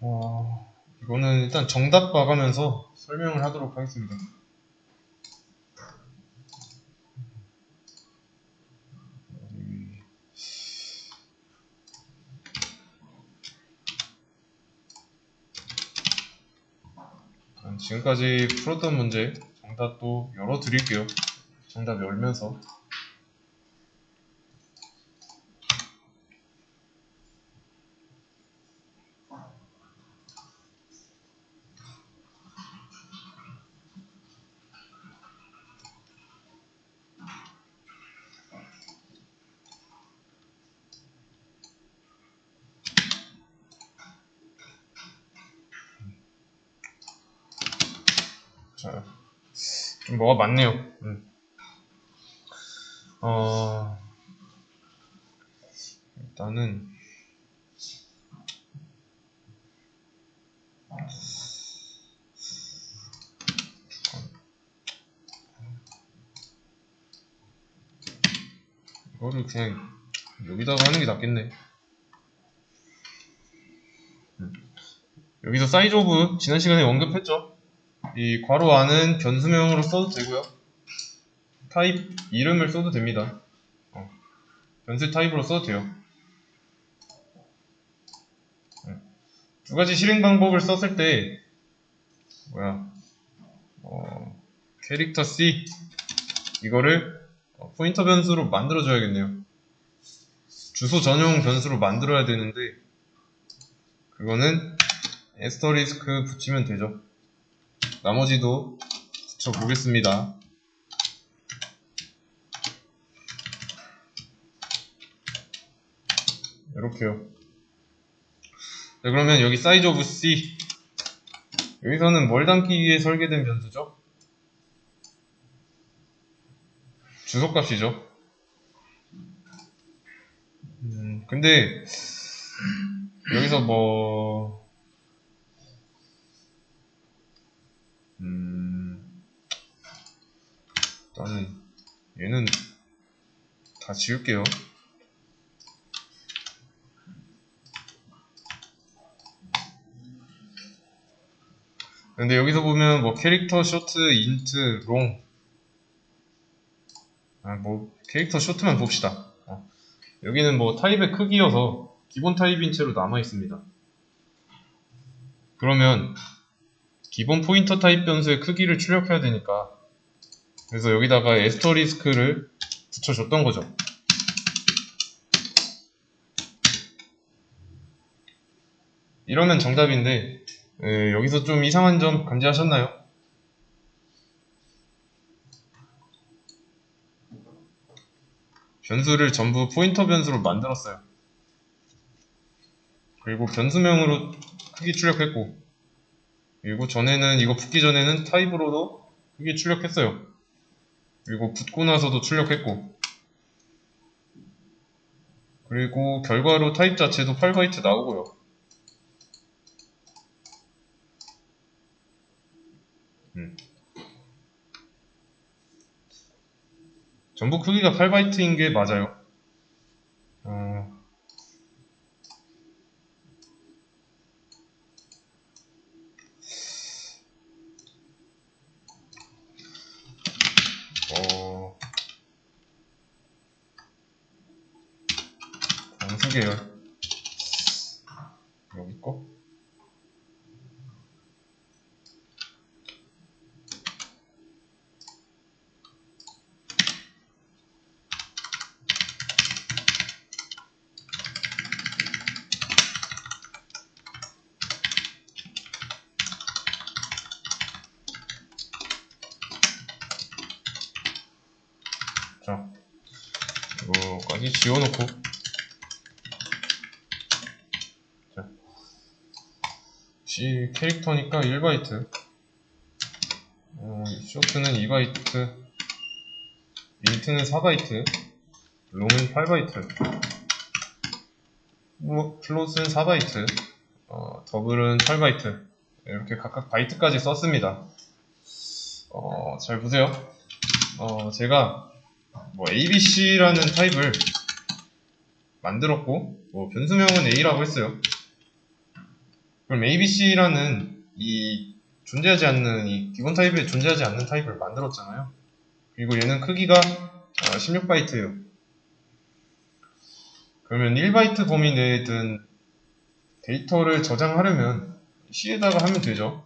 이거는 일단 정답 봐가면서 설명을 하도록 하겠습니다. 지금까지 풀었던 문제 정답도 열어드릴게요. 정답 열면서. 자, 좀 뭐가 많네요. 일단은 이거를 그냥 여기다가 하는 게 낫겠네. 여기서 사이즈 오브 지난 시간에 언급했죠. 이 괄호 안은 변수명으로 써도 되고요. 타입 이름을 써도 됩니다. 변수 타입으로 써도 돼요. 두 가지 실행 방법을 썼을 때 캐릭터 C 이거를 포인터 변수로 만들어 줘야겠네요. 주소 전용 변수로 만들어야 되는데 그거는 에스터리스크 붙이면 되죠. 나머지도 붙여 보겠습니다. 이렇게요. 네, 그러면 여기 사이즈 오브 C 여기서는 뭘 담기 위해 설계된 변수죠? 주소값이죠. 근데 여기서 일단은 얘는 다 지울게요. 근데 여기서 보면 캐릭터 쇼트, 인트, 롱 캐릭터 쇼트만 봅시다. 여기는 타입의 크기여서 기본 타입인 채로 남아있습니다. 그러면 기본 포인터 타입 변수의 크기를 출력해야 되니까 그래서 여기다가 에스터리스크를 붙여줬던 거죠. 이러면 정답인데 여기서 좀 이상한 점 감지하셨나요? 변수를 전부 포인터 변수로 만들었어요. 그리고 변수명으로 크기 출력했고 그리고 전에는 이거 붙기 전에는 타입으로도 크기 출력했어요. 그리고 붙고 나서도 출력했고 그리고 결과로 타입 자체도 8바이트 나오고요. 전부 크기가 8바이트인 게 맞아요. 변수 계열 여기 거 자, 이거까지 지워놓고 자, C 캐릭터니까 1바이트 쇼트는 2바이트 인트는 4바이트 롱은 8바이트 플롯은 4바이트 더블은 8바이트 이렇게 각각 바이트까지 썼습니다. 잘 보세요. 제가 ABC라는 타입을 만들었고 변수명은 A라고 했어요. 그럼 ABC라는 이 존재하지 않는 이 기본 타입에 존재하지 않는 타입을 만들었잖아요. 그리고 얘는 크기가 16바이트예요. 그러면 1바이트 범위 내에 든 데이터를 저장하려면 C에다가 하면 되죠.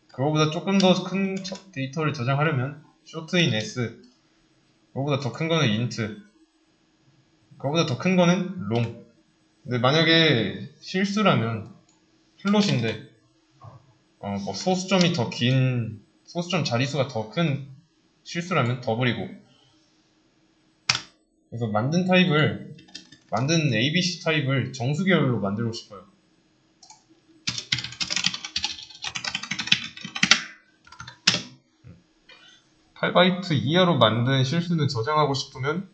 그거보다 조금 더 큰 데이터를 저장하려면 short인 S, 그거보다 더 큰 거는 int, 그거보다 더 큰 거는 long. 근데 만약에 실수라면 플롯인데 뭐 소수점이 더 긴, 소수점 자릿수가 더 큰 실수라면 더블이고. 그래서 만든 ABC 타입을 정수 계열로 만들고 싶어요. 음. 8바이트 이하로 만든 실수는 저장하고 싶으면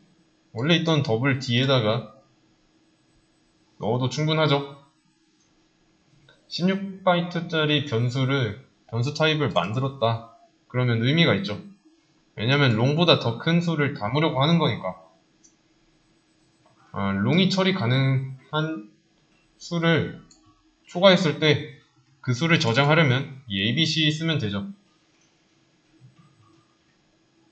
원래 있던 더블 D에다가 넣어도 충분하죠. 16바이트짜리 변수 타입을 만들었다. 그러면 의미가 있죠. 왜냐면 롱보다 더 큰 수를 담으려고 하는 거니까. 롱이 처리 가능한 수를 초과했을 때 그 수를 저장하려면 이 ABC 쓰면 되죠.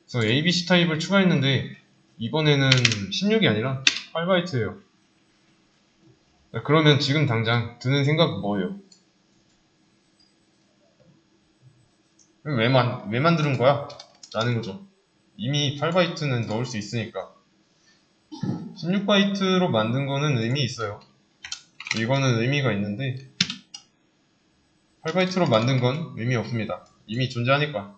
그래서 ABC 타입을 추가했는데 이번에는 16이 아니라 8바이트예요. 그러면 지금 당장 드는 생각 뭐예요? 왜 만드는 거야? 라는 거죠. 이미 8바이트는 넣을 수 있으니까. 16바이트로 만든 거는 의미 있어요. 이거는 의미가 있는데 8바이트로 만든 건 의미 없습니다. 이미 존재하니까.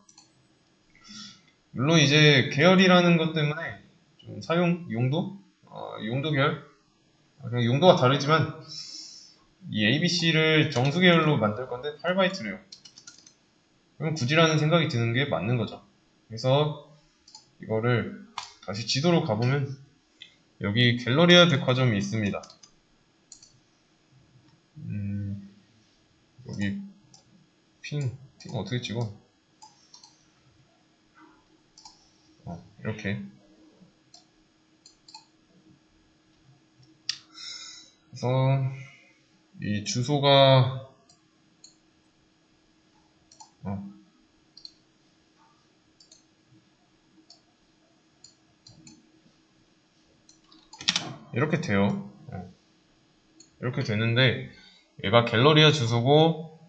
물론 이제 계열이라는 것 때문에 좀 용도 계열? 그냥 용도가 다르지만 이 ABC를 정수 계열로 만들 건데 8바이트래요. 그럼 굳이라는 생각이 드는 게 맞는 거죠. 그래서 이거를 다시 지도로 가보면 여기 갤러리아 백화점이 있습니다. 여기 핑 어떻게 찍어? 이렇게. 그래서 이 주소가 이렇게 돼요. 이렇게 되는데 얘가 갤러리아 주소고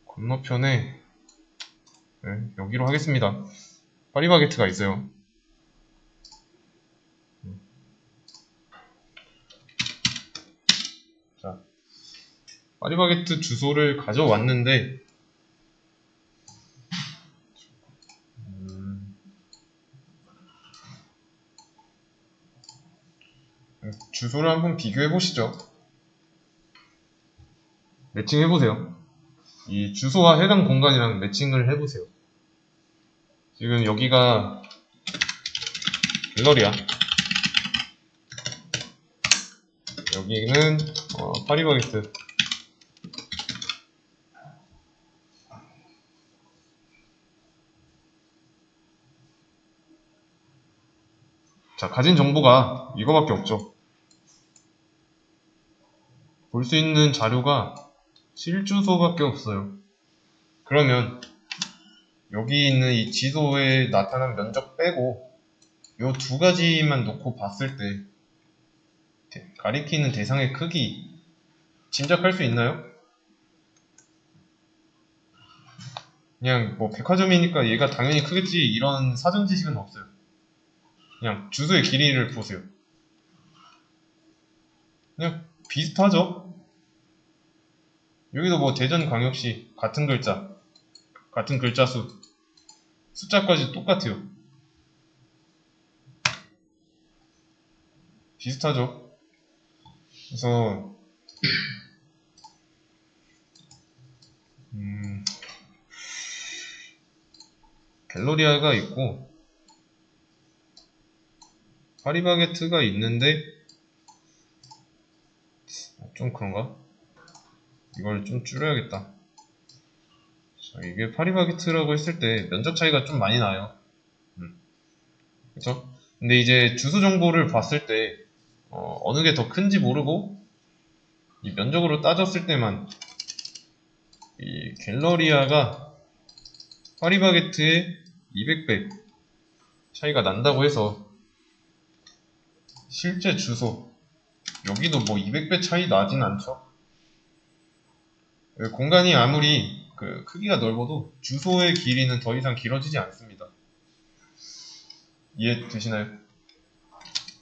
건너편에 여기로 하겠습니다. 파리바게트가 있어요. 자, 파리바게트 주소를 가져왔는데 주소를 한번 비교해 보시죠. 매칭해 보세요. 이 주소와 해당 공간이랑 매칭을 해 보세요. 지금 여기가 갤러리아, 여기는 파리바게트. 자, 가진 정보가 이거밖에 없죠. 볼 수 있는 자료가 실주소밖에 없어요. 그러면 여기 있는 이 지도에 나타난 면적 빼고 요 두 가지만 놓고 봤을 때 가리키는 대상의 크기 짐작할 수 있나요? 그냥 뭐 백화점이니까 얘가 당연히 크겠지 이런 사전 지식은 없어요. 그냥 주소의 길이를 보세요. 그냥 비슷하죠? 여기도 뭐 대전광역시 같은 글자 수, 숫자까지 똑같아요. 비슷하죠? 그래서 갤러리아가 있고 파리바게트가 있는데 좀 그런가? 이걸 좀 줄여야겠다. 자, 이게 파리바게트라고 했을 때 면적 차이가 좀 많이 나요. 그쵸? 근데 이제 주소 정보를 봤을 때 어느 게 더 큰지 모르고 이 면적으로 따졌을 때만 이 갤러리아가 파리바게트의 200배 차이가 난다고 해서 실제 주소 여기도 뭐 200배 차이 나진 않죠. 공간이 아무리 그 크기가 넓어도 주소의 길이는 더 이상 길어지지 않습니다. 이해되시나요?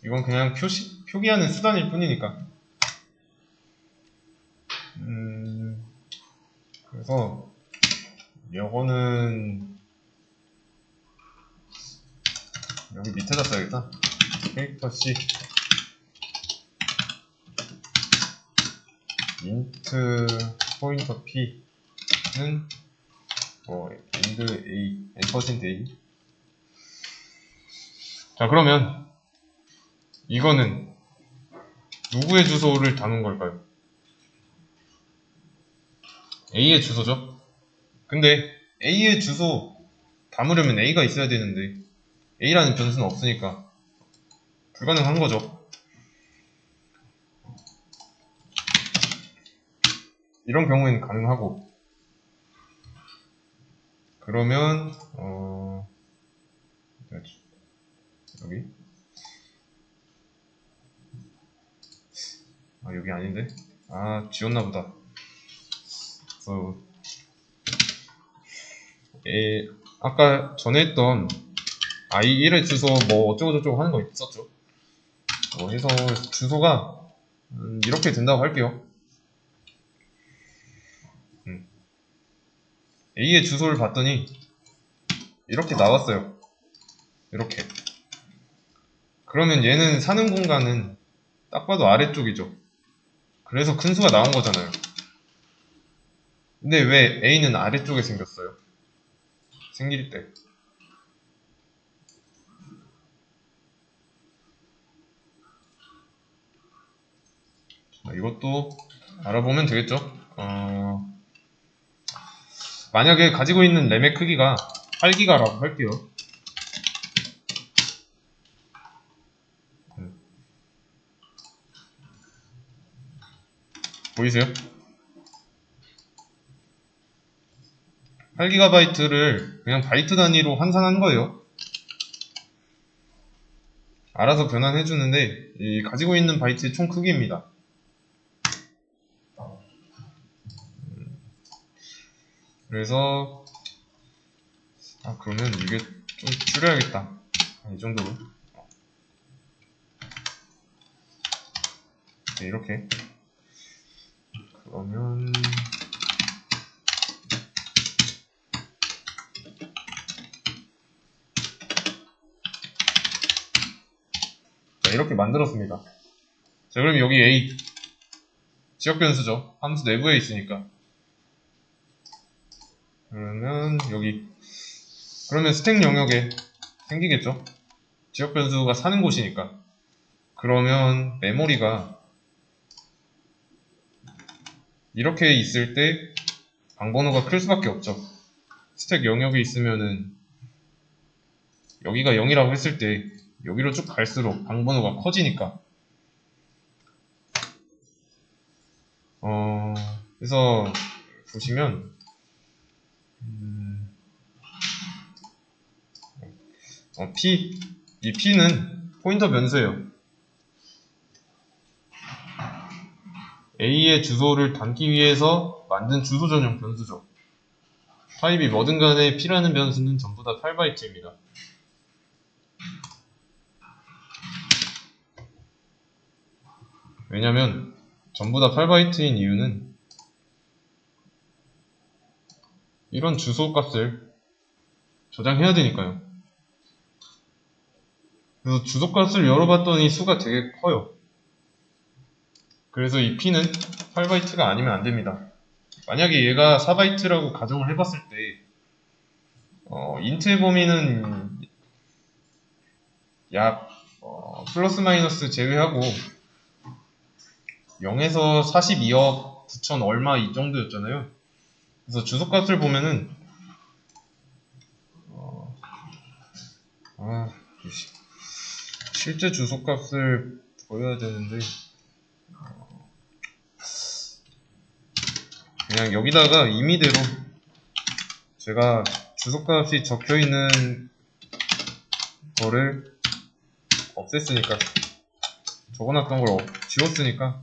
이건 그냥 표기하는 수단일 뿐이니까. 그래서 이거는 여기 밑에다 써야겠다. 캐릭터 C int 포인터 p는 n%a. 자, 그러면 이거는 누구의 주소를 담은 걸까요? A의 주소죠. 근데 A의 주소 담으려면 A가 있어야 되는데 A라는 변수는 없으니까 불가능한 거죠. 이런 경우에는 가능하고, 그러면 여기 여기 아닌데? 지웠나 보다. 그래서 아까 전에 했던 i1의 주소 뭐 어쩌고저쩌고 하는 거 있었죠. 해서 주소가 이렇게 된다고 할게요. A의 주소를 봤더니 이렇게 나왔어요. 이렇게. 그러면 얘는 사는 공간은 딱 봐도 아래쪽이죠. 그래서 큰 수가 나온 거잖아요. 근데 왜 A는 아래쪽에 생겼어요? 생길 때. 이것도 알아보면 되겠죠. 만약에 가지고 있는 램의 크기가 8기가라고 할게요. 보이세요? 8GB를 그냥 바이트 단위로 환산한 거예요. 알아서 변환해주는데 이 가지고 있는 바이트의 총 크기입니다. 그래서 그러면 이게 좀 줄여야겠다. 이 정도로. 네, 이렇게. 그러면 자, 이렇게 만들었습니다. 자, 그럼 여기 A 지역 변수죠. 함수 내부에 있으니까. 그러면 여기 그러면 스택 영역에 생기겠죠. 지역 변수가 사는 곳이니까. 그러면 메모리가 이렇게 있을 때 방번호가 클 수밖에 없죠. 스택 영역에 있으면은 여기가 0이라고 했을 때 여기로 쭉 갈수록 방번호가 커지니까. 그래서 보시면 이 P는 포인터 변수예요. A의 주소를 담기 위해서 만든 주소 전용 변수죠. 타입이 뭐든 간에 P라는 변수는 전부 다 8바이트입니다. 왜냐면 전부 다 8바이트인 이유는 이런 주소 값을 저장해야 되니까요. 그래서 주소 값을 열어봤더니 수가 되게 커요. 그래서 이 P는 8바이트가 아니면 안 됩니다. 만약에 얘가 4바이트라고 가정을 해봤을 때 인트의 범위는 약 플러스 마이너스 제외하고 0에서 42억 9천 얼마 이 정도였잖아요. 그래서 주소값을 보면은 실제 주소값을 보여야 되는데 그냥 여기다가 임의대로 제가 주소값이 적혀있는 거를 없앴으니까, 적어놨던 걸 지웠으니까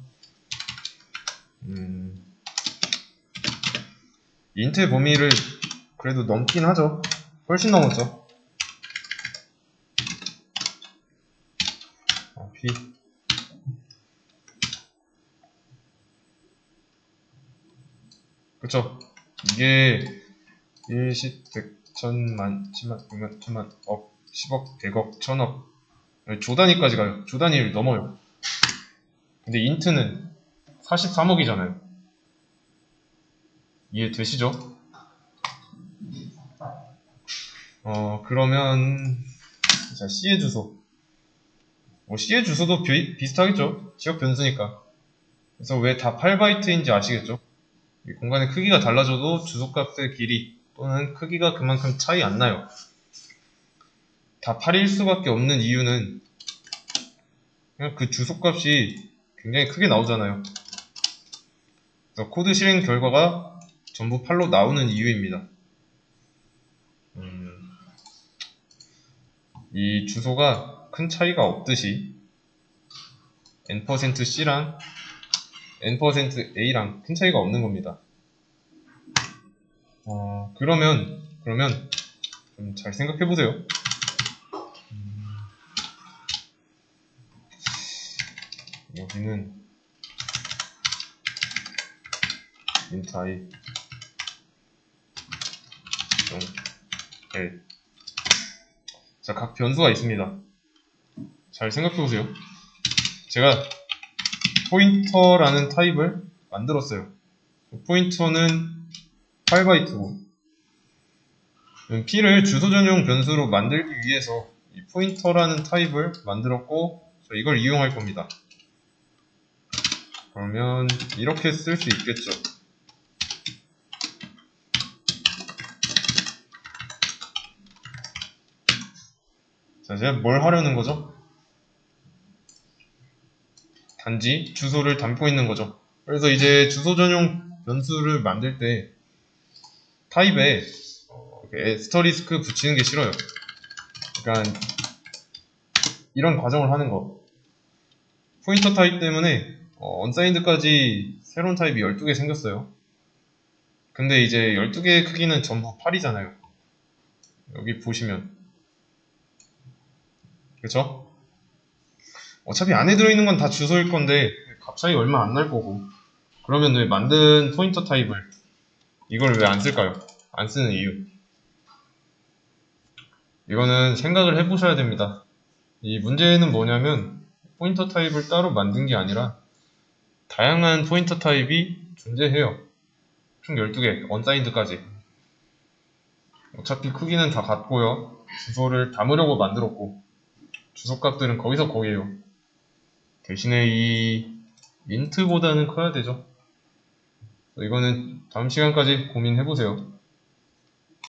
인트의 범위를 그래도 넘긴 하죠. 훨씬 넘었죠. B 그쵸. 이게 1, 10, 100, 1000만, 10만, 100만, 1000만, 억, 10억, 100억, 1000억 조 단위까지 가요. 조 단위를 넘어요. 근데 인트는 43억이잖아요. 이해되시죠? 그러면 자, C의 주소. C의 주소도 비슷하겠죠? 지역 변수니까. 그래서 왜 다 8바이트인지 아시겠죠? 이 공간의 크기가 달라져도 주소값의 길이 또는 크기가 그만큼 차이 안 나요. 다 8일 수밖에 없는 이유는 그냥 그 주소값이 굉장히 크게 나오잖아요. 그래서 코드 실행 결과가 전부 8로 나오는 이유입니다. 이 주소가 큰 차이가 없듯이 n%c랑 n%a랑 큰 차이가 없는 겁니다. 그러면 좀 잘 생각해 보세요. 여기는 int i l. 자, 각 변수가 있습니다. 잘 생각해 보세요. 제가 포인터라는 타입을 만들었어요. 포인터는 8바이트고 P를 주소 전용 변수로 만들기 위해서 이 포인터라는 타입을 만들었고 이걸 이용할 겁니다. 그러면 이렇게 쓸 수 있겠죠. 자, 제가 뭘 하려는 거죠? 단지 주소를 담고 있는 거죠. 그래서 이제 주소 전용 변수를 만들 때 타입에 에스터리스크 붙이는 게 싫어요. 그러니까 이런 과정을 하는 거. 포인터 타입 때문에 언사인드까지 새로운 타입이 12개 생겼어요. 근데 이제 12개의 크기는 전부 8이잖아요. 여기 보시면. 그쵸? 어차피 안에 들어있는 건 다 주소일 건데 값 차이 얼마 안 날 거고. 그러면 왜 만든 포인터 타입을 이걸 왜 안 쓸까요? 안 쓰는 이유. 이거는 생각을 해보셔야 됩니다. 이 문제는 뭐냐면 포인터 타입을 따로 만든 게 아니라 다양한 포인터 타입이 존재해요. 총 12개, 언사인드까지. 어차피 크기는 다 같고요. 주소를 담으려고 만들었고 주소값들은 거기서 거기에요. 대신에 이 인트보다는 커야 되죠. 이거는 다음 시간까지 고민해보세요.